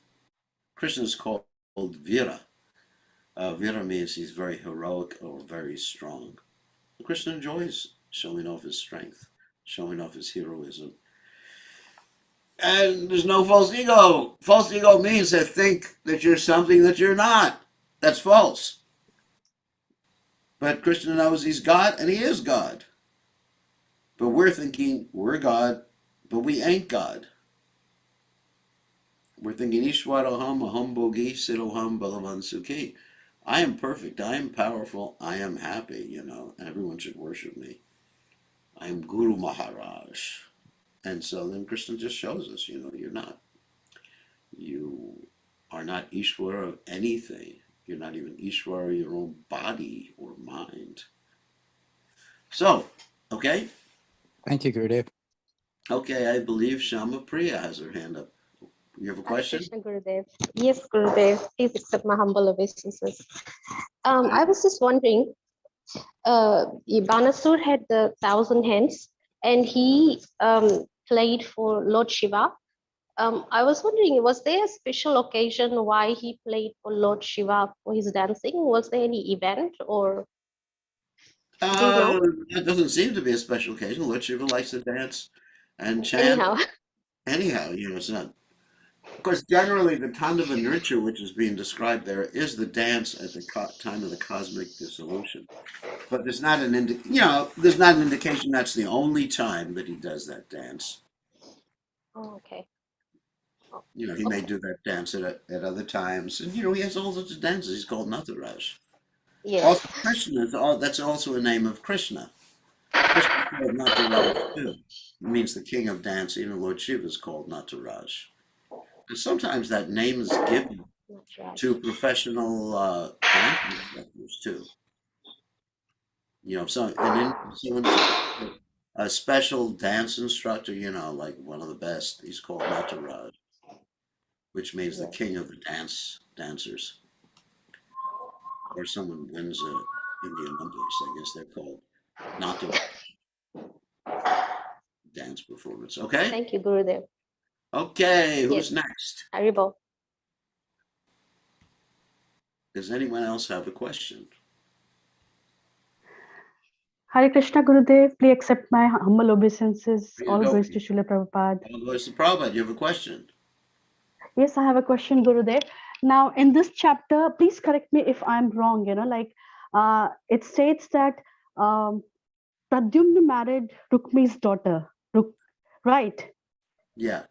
Krishna is called Vira. Vira means he's very heroic or very strong. Krishna enjoys showing off his strength, showing off his heroism. And there's no false ego. False ego means to think that you're something that you're not. That's false. But Krishna knows he's God and he is God. But we're thinking we're God, but we ain't God. We're thinking Ishwaroham, Aham Bogi, Siddhoham, Balavan Sukhi. I am perfect. I am powerful. I am happy, Everyone should worship me. I am Guru Maharaj. And so then Krishna just shows us, you're not. You are not Ishwara of anything. You're not even Ishwara of your own body or mind. So, okay? Thank you, Gurudev. Okay, I believe Shama Priya has her hand up. You have a Hare question? Krishna, Gurudev. Yes, Gurudev. Please accept my humble obeisances. I was just wondering, Banasur had the 1,000 hands, and he played for Lord Shiva. I was wondering, was there a special occasion why he played for Lord Shiva for his dancing? Was there any event, or do you know? That doesn't seem to be a special occasion. Lord Shiva likes to dance and chant. Anyhow, Anyhow, it's not. Of course, generally, the Tandava nurture, which is being described there, is the dance at the time of the cosmic dissolution. But there's not an indication that's the only time that he does that dance. oh, okay. Oh, He may okay. do that dance at other times, and he has all sorts of dances. He's called Natharaj. Yes. Also, Krishna that's also a name of Krishna. Krishna is called Natharaj too. It means the king of dancing, and Lord Shiva is called Natharaj. And sometimes that name is given Not right. to professional dance instructors too. Someone's a special dance instructor, like one of the best. He's called Nataraj, which means the Yes. king of the dancers. Or someone wins in the Olympics, I guess they're called Nataraj dance performance. Okay? Thank you, Gurudev. Okay, who's Yes. next? Haribo. Does anyone else have a question? Hare Krishna Gurudev, please accept my humble obeisances. You All go. glories to Srila Prabhupada. All goes to Prabhupada. You have a question? Yes, I have a question, Gurudev. Now, in this chapter, please correct me if I'm wrong. It states that Pradyumna married Rukmi's daughter, right? Yeah.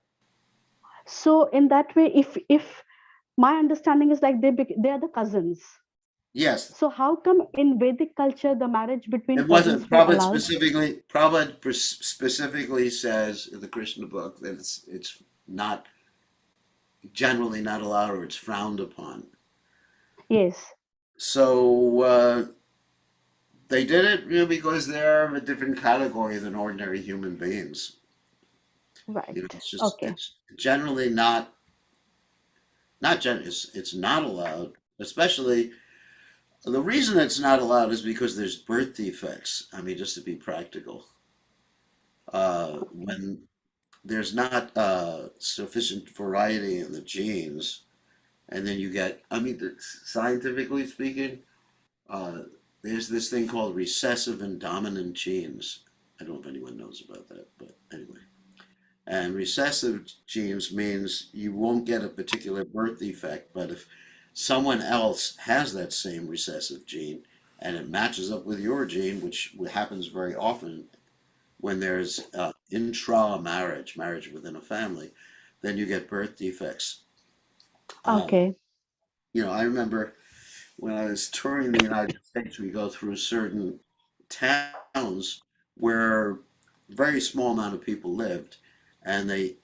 So, in that way, if my understanding is like they are the cousins. Yes. So, how come in Vedic culture the marriage between It cousins wasn't. were allowed? Prabhupada specifically says in the Krishna book that it's not generally not allowed or it's frowned upon. Yes, So they did it, because they're of a different category than ordinary human beings. right. Okay. It's generally it's not allowed, especially the reason it's not allowed is because there's birth defects. I mean, just to be practical. When there's not sufficient variety in the genes, and then you get, I mean, scientifically speaking, uh, there's this thing called recessive and dominant genes. I don't know if anyone knows about that, but anyway. And recessive genes means you won't get a particular birth defect, but if someone else has that same recessive gene and it matches up with your gene, which happens very often when there's marriage within a family, then you get birth defects. Um, Okay. I remember when I was touring the United States, we go through certain towns where a very small amount of people lived, and they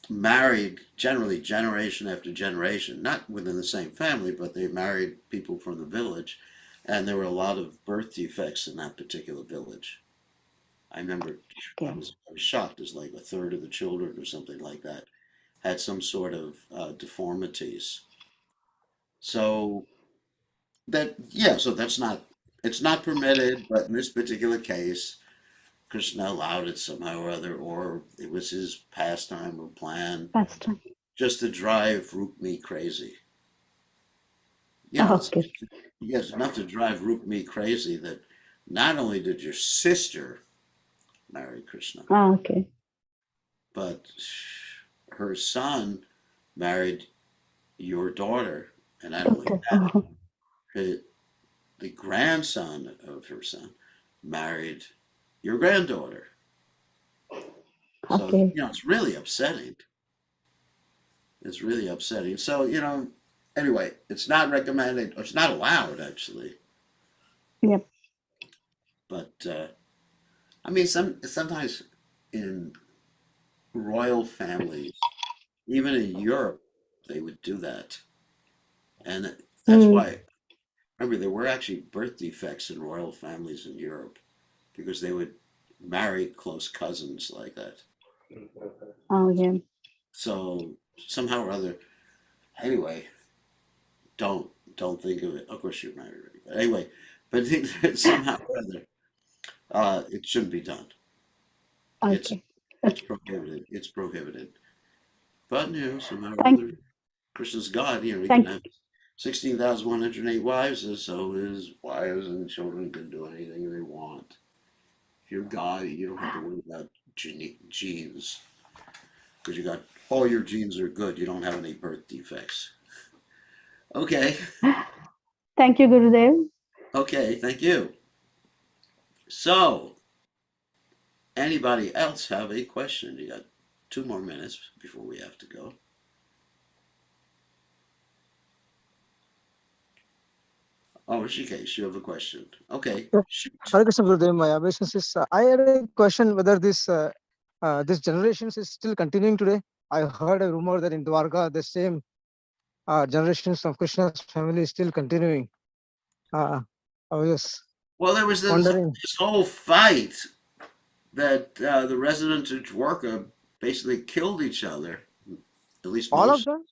married generally generation after generation, not within the same family, but they married people from the village, and there were a lot of birth defects in that particular village. I remember Okay. I was shocked. As like a third of the children or something like that had some sort of deformities. So so that's not it's not permitted, but in this particular case, Krishna allowed it somehow or other, or it was his pastime or plan That's time. just to drive Rukmi crazy. It's Okay. enough to drive Rukmi crazy that not only did your sister marry Krishna, Okay. but her son married your daughter, and not only Okay. that, the grandson of her son married your granddaughter. So, Okay. it's really upsetting. It's really upsetting. So, anyway, it's not recommended, or it's not allowed actually. Yep. But I mean, sometimes in royal families, even in Europe, they would do that, and that's Mm. why. Remember, there were actually birth defects in royal families in Europe because they would marry close cousins like that. Oh, yeah. So somehow or other, anyway, don't don't think of it. Of course, you're married already, but anyway, but think that somehow or other, it shouldn't be done. It's Okay. it's prohibited. It's prohibited. But somehow or Thank other, Krishna's God. He can thank have 16,108 wives, and so his wives and children can do anything they want. If you're God, you don't have to worry about genes because you got all your genes are good. You don't have any birth defects. Okay. thank you, Gurudev. Okay. Thank you. So, anybody else have a question? You got 2 more minutes before we have to go. Oh, Rishikesh, you have a question. Okay, Yeah. shoot. Hare Krishna Gurudev, my obeisance is, I had a question whether this generations is still continuing today. I heard a rumor that in Dwarka, the same generations of Krishna's family is still continuing. I was just Well, there was wondering, this whole fight that the residents of Dwarka basically killed each other. At least all of most. them?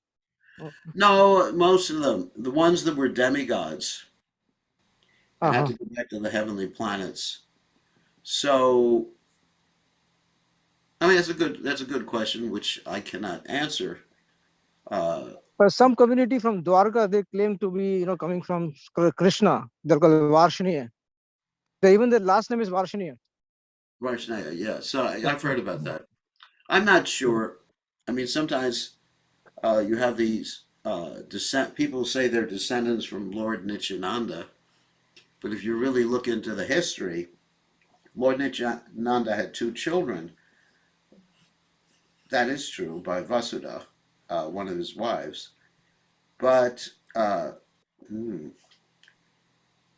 Oh, No, most of them. The ones that were demigods and had uh-huh. to go back to the heavenly planets. So, I mean, that's a good question, which I cannot answer. Uh, But some community from Dwarka, they claim to be, coming from Krishna. They're called Varshiniya. Even their last name is Varshiniya. Varshnaya, yeah. So I've heard about that. I'm not sure. I mean, sometimes you have these people say they're descendants from Lord Nityananda, but if you really look into the history, Lord Nityananda had 2 children. That is true by Vasudha, one of his wives. But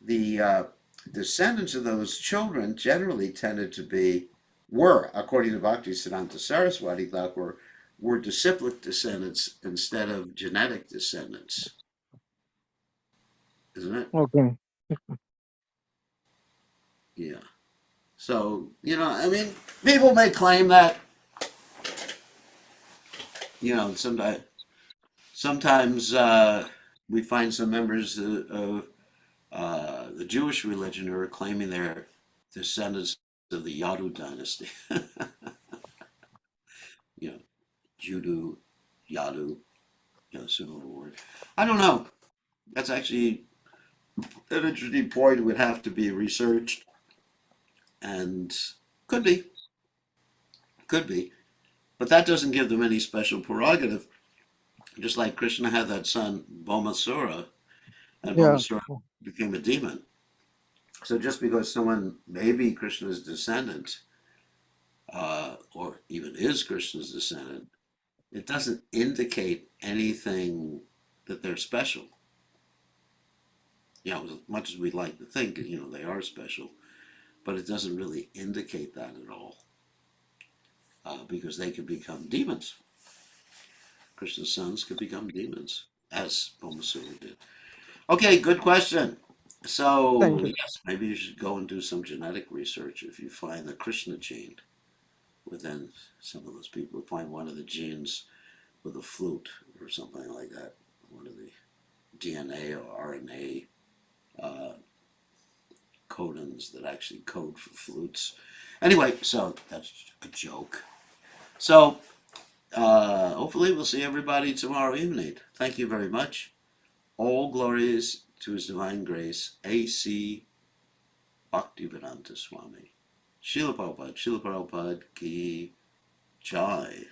the descendants of those children generally tended to were, according to Bhaktisiddhanta Saraswati Thakur, were disciplic descendants instead of genetic descendants, isn't it? Okay. Yeah. So, I mean, people may claim that, sometimes we find some members of the Jewish religion who are claiming they're descendants of the Yadu dynasty. you know, Judu, Yadu, similar word. I don't know. That's actually an interesting point. It would have to be researched, and could be, could be, but that doesn't give them any special prerogative. Just like Krishna had that son Bhaumasura, and Yeah. Bhaumasura became a demon. So just because someone may be Krishna's descendant, or even is Krishna's descendant, it doesn't indicate anything that they're special. As much as we'd like to think, they are special, but it doesn't really indicate that at all, because they could become demons. Krishna's sons could become demons, as Bhaumasura did. Okay, good question. Thank So, you. yes, maybe you should go and do some genetic research if you find the Krishna gene within some of those people. Find one of the genes with a flute or something like that, one of the DNA or RNA uh, codons that actually code for flutes. Anyway, so that's a joke. So hopefully we'll see everybody tomorrow evening. Thank you very much. All glories to His Divine Grace, A.C. Bhaktivedanta Swami. Srila Prabhupada ki Jai.